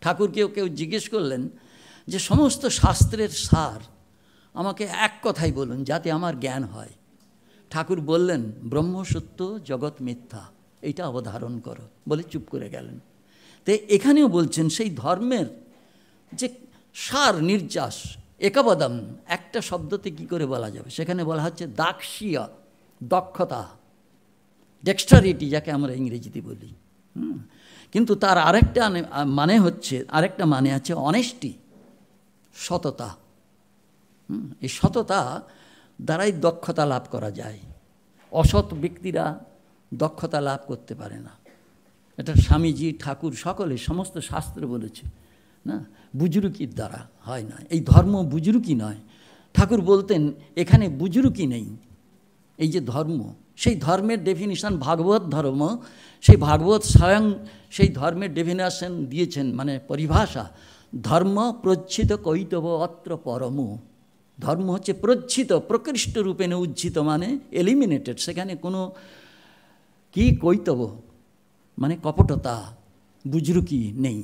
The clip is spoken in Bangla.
ঠাকুরকেও কেউ জিজ্ঞেস করলেন যে সমস্ত শাস্ত্রের সার আমাকে এক কথাই বলুন যাতে আমার জ্ঞান হয়। ঠাকুর বললেন ব্রহ্ম সত্য জগৎ মিথ্যা, এইটা অবধারণ করো, বলে চুপ করে গেলেন। তো এখানেও বলছেন সেই ধর্মের যে সার নির্যাস একবদম একটা শব্দতে কি করে বলা যাবে, সেখানে বলা হচ্ছে দাক্ষিয়, দক্ষতা, ডেক্সটারিটি যাকে আমরা ইংরেজিতে বলি। কিন্তু তার আরেকটা মানে আছে অনেস্টি, সততা। এই সততা দ্বারাই দক্ষতা লাভ করা যায়, অসৎ ব্যক্তিরা দক্ষতা লাভ করতে পারে না। এটা স্বামীজি, ঠাকুর সকলে সমস্ত শাস্ত্র বলেছে না, বুজরুকির দ্বারা হয় না। এই ধর্ম বুজরুকি নয়। ঠাকুর বলতেন এখানে বুজরুকি নেই। এই যে ধর্ম, সেই ধর্মের ডেফিনিশন ভাগবত ধর্ম, সেই ভাগবত স্বয়ং সেই ধর্মের ডেফিনেশন দিয়েছেন, মানে পরিভাষা, ধর্ম প্রচ্ছিত কৈতব অত্র পরম। ধর্ম হচ্ছে প্রচ্ছিত, প্রকৃষ্ট রূপেণ উজ্জিত, মানে এলিমিনেটেড, সেখানে কোনো কি কৈতব মানে কপটতা, বুজরুকি নেই।